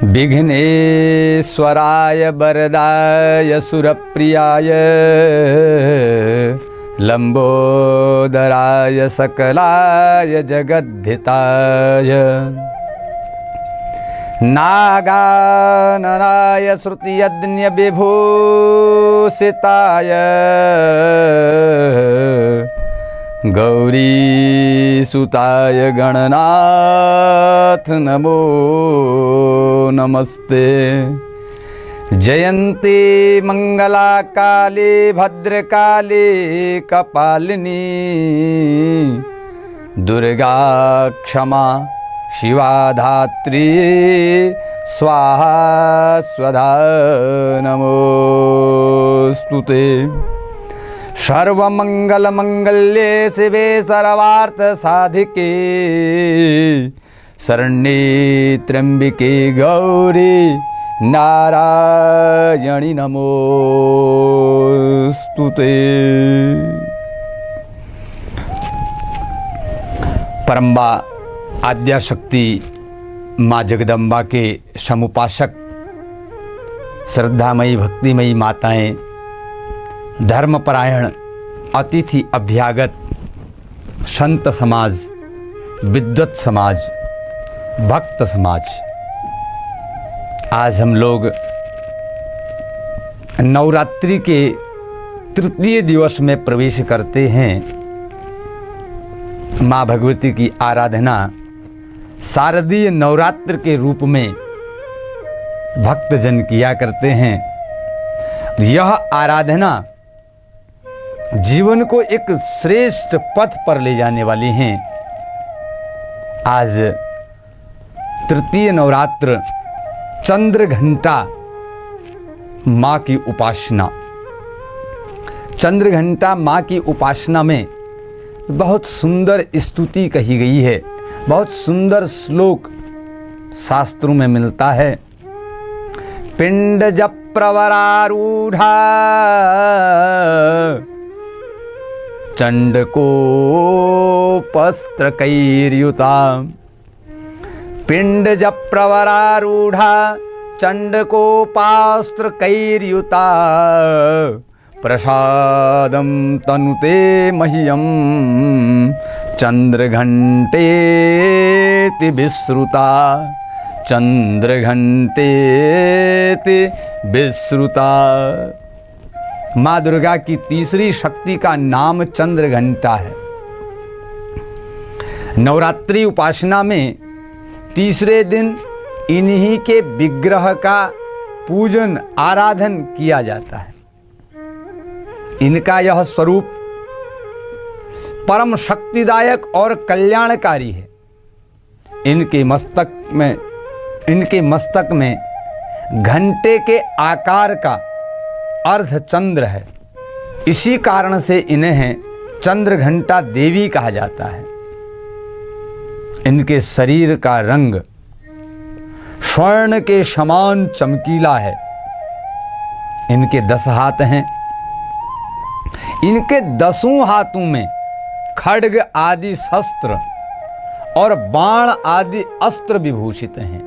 विघ्नेश्वराय वरदाय सुरप्रियाय लंबोदराय सकलाय जगद्धिताय नागाननाय श्रुतियज्ञ विभूषिताय गौरीसुताय गणनाथ नमो नमस्ते। जयन्ती मंगला काली भद्रकाली कपालिनी दुर्गा क्षमा शिवा धात्री स्वाहा स्वधा नमोस्तुते। सर्वमंगल मंगल्ये शिवे सर्वार्थ साधिके शरण्ये त्र्यंबिके गौरी नारायणी नमोस्तुते। परम्बा आद्याशक्ति माँ जगदम्बा के समुपासक श्रद्धामयी भक्तिमयी माताएं, धर्मपरायण अतिथि अभ्यागत संत समाज, विद्वत समाज, भक्त समाज, आज हम लोग नवरात्रि के तृतीय दिवस में प्रवेश करते हैं। माँ भगवती की आराधना शारदीय नवरात्र के रूप में भक्तजन किया करते हैं। यह आराधना जीवन को एक श्रेष्ठ पथ पर ले जाने वाली हैं। आज तृतीय नवरात्र चंद्र घंटा माँ की उपासना। चंद्र घंटा माँ की उपासना में बहुत सुंदर स्तुति कही गई है, बहुत सुंदर श्लोक शास्त्रों में मिलता है। पिंड प्रवरारूढ़ा चंडकोपस्त्रकैर्युता। पिंड प्रवरारूढ़ा चंडकोपास्त्रकैर्युता। प्रसादं तनुते मह्यं चंद्रघंटेति विश्रुता। चंद्रघंटेति विश्रुता। माँ दुर्गा की तीसरी शक्ति का नाम चंद्रघंटा है। नवरात्रि उपासना में तीसरे दिन इन्हीं के विग्रह का पूजन आराधन किया जाता है। इनका यह स्वरूप परम शक्तिदायक और कल्याणकारी है। इनके मस्तक में घंटे के आकार का अर्धचंद्र है। इसी कारण से इन्हें चंद्रघंटा देवी कहा जाता है। इनके शरीर का रंग स्वर्ण के समान चमकीला है। इनके 10 हाथ हैं। इनके 10 हाथों में खड्ग आदि शस्त्र और बाण आदि अस्त्र विभूषित हैं।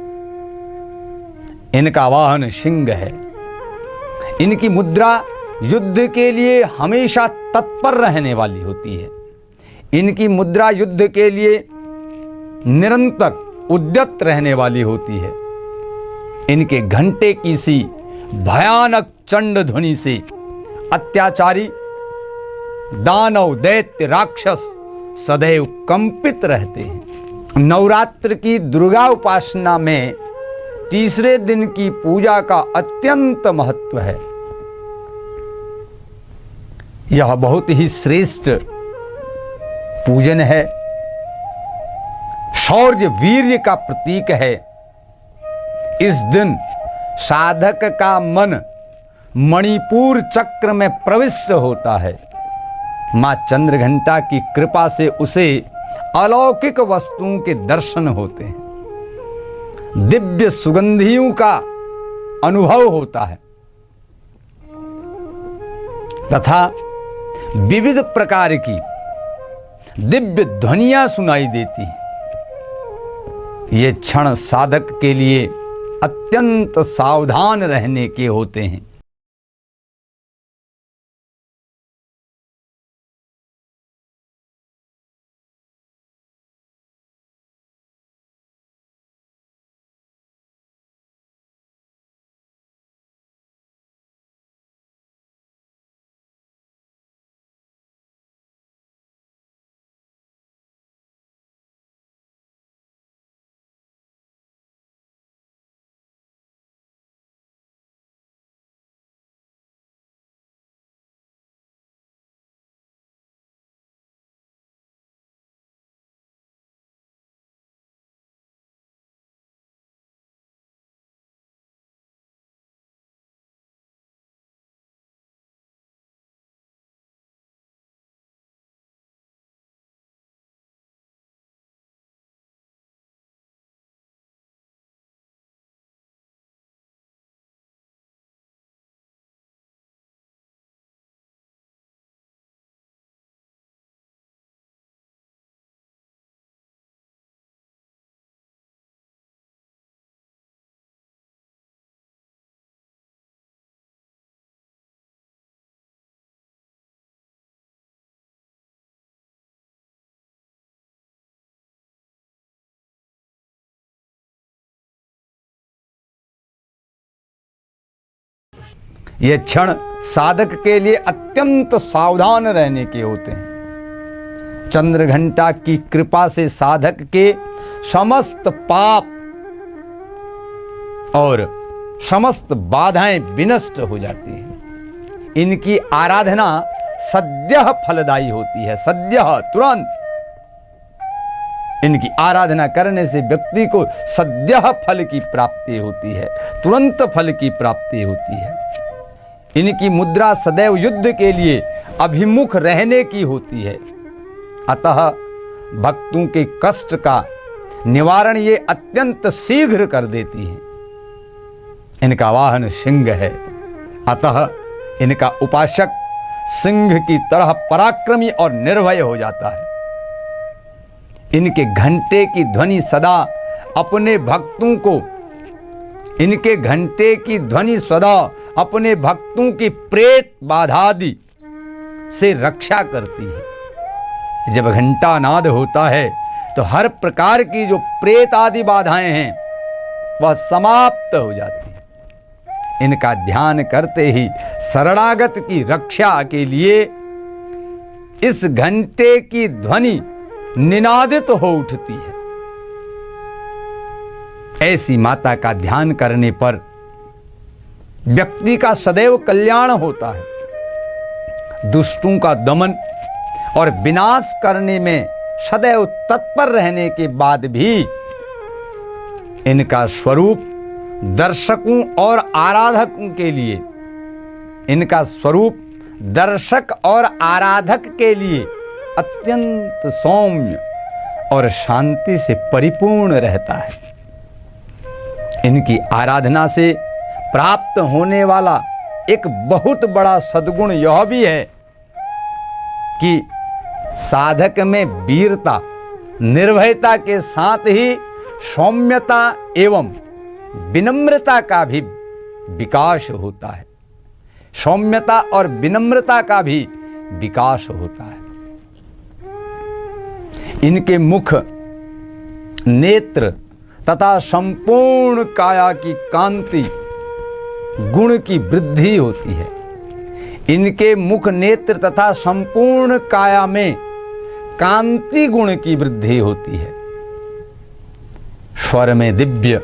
इनका वाहन सिंह है। इनकी मुद्रा युद्ध के लिए हमेशा तत्पर रहने वाली होती है। इनकी मुद्रा युद्ध के लिए निरंतर उद्यत रहने वाली होती है। इनके घंटे की सी भयानक चंड ध्वनि से अत्याचारी दानव दैत्य राक्षस सदैव कंपित रहते हैं। नवरात्र की दुर्गा उपासना में तीसरे दिन की पूजा का अत्यंत महत्व है। यह बहुत ही श्रेष्ठ पूजन है। शौर्य वीर्य का प्रतीक है। इस दिन साधक का मन मणिपुर चक्र में प्रविष्ट होता है। मां चंद्रघंटा की कृपा से उसे अलौकिक वस्तुओं के दर्शन होते हैं। दिव्य सुगंधियों का अनुभव होता है तथा विविध प्रकार की दिव्य ध्वनियां सुनाई देती हैं। ये क्षण साधक के लिए अत्यंत सावधान रहने के होते हैं। ये क्षण साधक के लिए अत्यंत सावधान रहने के होते हैं। चंद्रघंटा की कृपा से साधक के समस्त पाप और समस्त बाधाएं विनष्ट हो जाती हैं। इनकी आराधना सद्यः फलदायी होती है। सद्यः, तुरंत। इनकी आराधना करने से व्यक्ति को सद्यः फल की प्राप्ति होती है, तुरंत फल की प्राप्ति होती है। इनकी मुद्रा सदैव युद्ध के लिए अभिमुख रहने की होती है। अतः भक्तों के कष्ट का निवारण ये अत्यंत शीघ्र कर देती है। इनका वाहन सिंह है, अतः इनका उपासक सिंह की तरह पराक्रमी और निर्भय हो जाता है। इनके घंटे की ध्वनि सदा अपने भक्तों को इनके घंटे की ध्वनि सदा अपने भक्तों की प्रेत बाधादि से रक्षा करती है। जब घंटा नाद होता है तो हर प्रकार की जो प्रेत आदि बाधाएं हैं वह समाप्त हो जाती है। इनका ध्यान करते ही शरणागत की रक्षा के लिए इस घंटे की ध्वनि निनादित हो उठती है। ऐसी माता का ध्यान करने पर व्यक्ति का सदैव कल्याण होता है। दुष्टों का दमन और विनाश करने में सदैव तत्पर रहने के बाद भी इनका स्वरूप दर्शकों और आराधकों के लिए इनका स्वरूप दर्शक और आराधक के लिए अत्यंत सौम्य और शांति से परिपूर्ण रहता है। इनकी आराधना से प्राप्त होने वाला एक बहुत बड़ा सद्गुण यह भी है कि साधक में वीरता, निर्भयता के साथ ही सौम्यता एवं विनम्रता का भी विकास होता है। सौम्यता और विनम्रता का भी विकास होता है। इनके मुख, नेत्र तथा संपूर्ण काया की कांति गुण की वृद्धि होती है। इनके मुख, नेत्र तथा संपूर्ण काया में कांति गुण की वृद्धि होती है। स्वर में दिव्य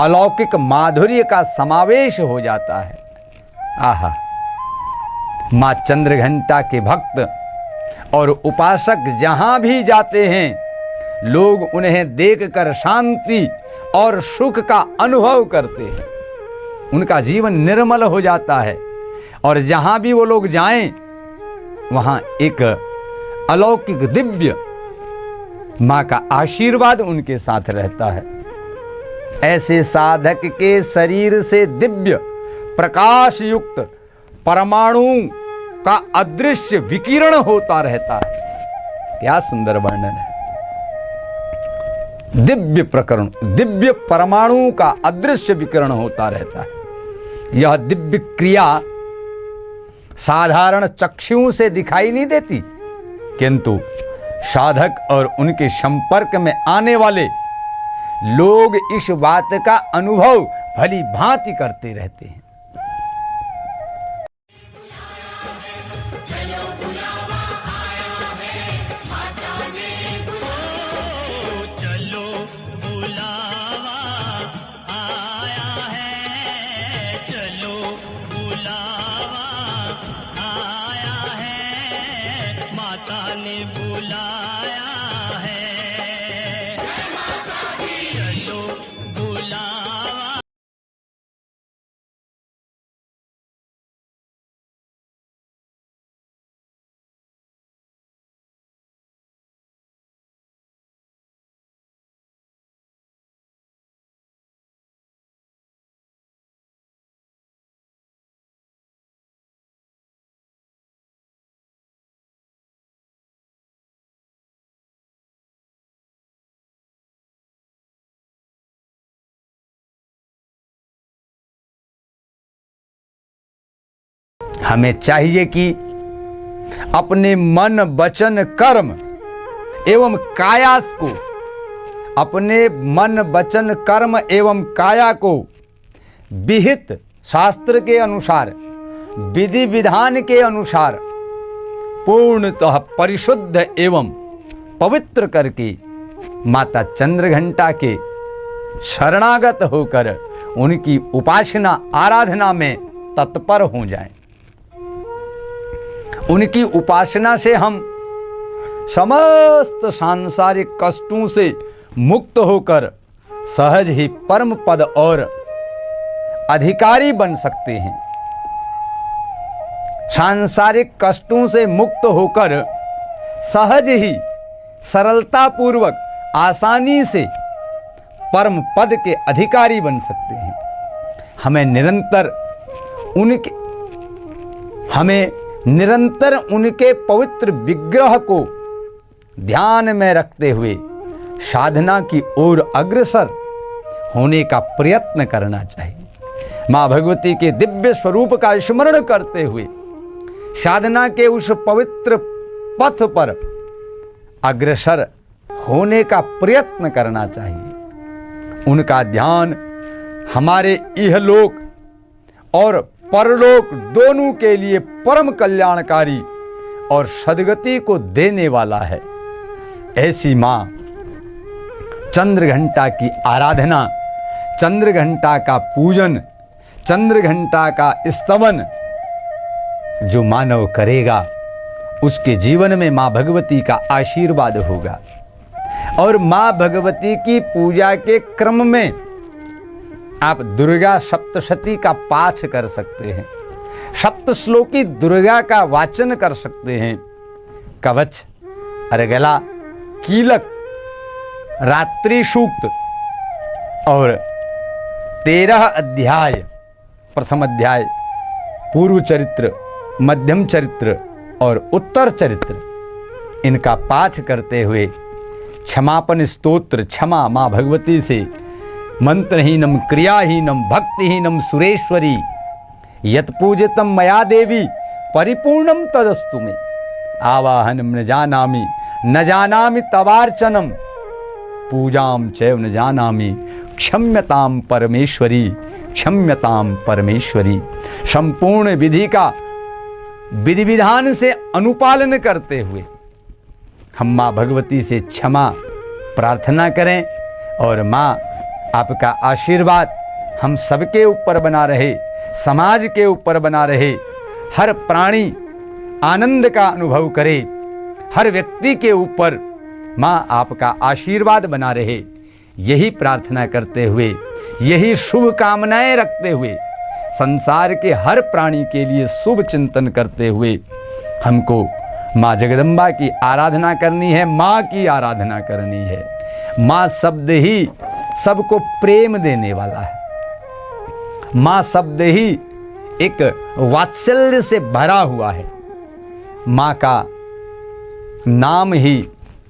अलौकिक माधुर्य का समावेश हो जाता है। आहा, मां चंद्रघंटा के भक्त और उपासक जहां भी जाते हैं लोग उन्हें देखकर शांति और सुख का अनुभव करते हैं। उनका जीवन निर्मल हो जाता है और जहां भी वो लोग जाएं वहां एक अलौकिक दिव्य मां का आशीर्वाद उनके साथ रहता है। ऐसे साधक के शरीर से दिव्य प्रकाश युक्त परमाणु का अदृश्य विकिरण होता रहता है। क्या सुंदर वर्णन है। दिव्य प्रकरण, दिव्य परमाणु का अदृश्य विकिरण होता रहता है। यह दिव्य क्रिया साधारण चक्षुओं से दिखाई नहीं देती, किंतु साधक और उनके संपर्क में आने वाले लोग इस बात का अनुभव भली भांति करते रहते हैं। हमें चाहिए कि अपने मन वचन कर्म एवं काया को, अपने मन वचन कर्म एवं काया को विहित शास्त्र के अनुसार, विधि विधान के अनुसार पूर्णतः परिशुद्ध एवं पवित्र करके माता चंद्रघंटा के शरणागत होकर उनकी उपासना आराधना में तत्पर हो जाएं। उनकी उपासना से हम समस्त सांसारिक कष्टों से मुक्त होकर सहज ही परम पद और अधिकारी बन सकते हैं। सांसारिक कष्टों से मुक्त होकर सहज ही सरलता पूर्वक आसानी से परम पद के अधिकारी बन सकते हैं। हमें निरंतर उनके पवित्र विग्रह को ध्यान में रखते हुए साधना की ओर अग्रसर होने का प्रयत्न करना चाहिए। माँ भगवती के दिव्य स्वरूप का स्मरण करते हुए साधना के उस पवित्र पथ पर अग्रसर होने का प्रयत्न करना चाहिए। उनका ध्यान हमारे इहलोक और परलोक दोनों के लिए परम कल्याणकारी और सद्गति को देने वाला है। ऐसी माँ चंद्रघंटा की आराधना, चंद्रघंटा का पूजन, चंद्रघंटा का स्तवन जो मानव करेगा उसके जीवन में माँ भगवती का आशीर्वाद होगा। और माँ भगवती की पूजा के क्रम में आप दुर्गा सप्तशती का पाठ कर सकते हैं, सप्तश्लोकी दुर्गा का वाचन कर सकते हैं। कवच, अर्गला, कीलक, रात्रि सूक्त और 13 अध्याय, प्रथम अध्याय पूर्व चरित्र, मध्यम चरित्र और उत्तर चरित्र, इनका पाठ करते हुए क्षमापन स्तोत्र, क्षमा माँ भगवती से मंत्रहीनम क्रियाहीनम भक्तिहीनम सुरेश्वरी यत पूजितम मया देवी परिपूर्णम तदस्तु में आवाहनम न जानामि तवार्चनम पूजाम चैव न जानामि क्षम्यताम परमेश्वरी क्षम्यताम परमेश्वरी। संपूर्ण विधि का विधि विधान से अनुपालन करते हुए हम माँ भगवती से क्षमा प्रार्थना करें और माँ आपका आशीर्वाद हम सबके ऊपर बना रहे, समाज के ऊपर बना रहे, हर प्राणी आनंद का अनुभव करे, हर व्यक्ति के ऊपर माँ आपका आशीर्वाद बना रहे। यही प्रार्थना करते हुए, यही शुभ कामनाएं रखते हुए, संसार के हर प्राणी के लिए शुभ चिंतन करते हुए हमको माँ जगदम्बा की आराधना करनी है, माँ की आराधना करनी है। माँ शब्द ही सबको प्रेम देने वाला है। माँ शब्द ही एक वात्सल्य से भरा हुआ है। माँ का नाम ही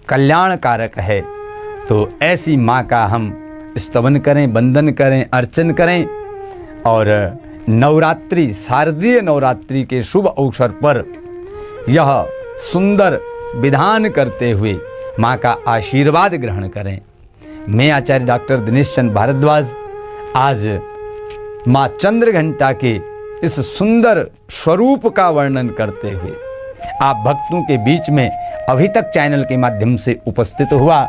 कल्याणकारक है। तो ऐसी माँ का हम स्तवन करें, वंदन करें, अर्चन करें और नवरात्रि, शारदीय नवरात्रि के शुभ अवसर पर यह सुंदर विधान करते हुए माँ का आशीर्वाद ग्रहण करें। मैं आचार्य डॉक्टर दिनेश चंद्र भारद्वाज आज माँ चंद्रघंटा के इस सुंदर स्वरूप का वर्णन करते हुए आप भक्तों के बीच में अभी तक चैनल के माध्यम से उपस्थित हुआ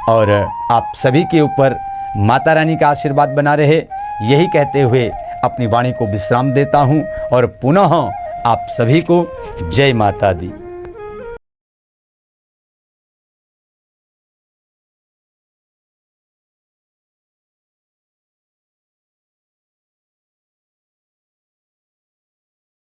और आप सभी के ऊपर माता रानी का आशीर्वाद बना रहे, यही कहते हुए अपनी वाणी को विश्राम देता हूँ और पुनः आप सभी को जय माता दी।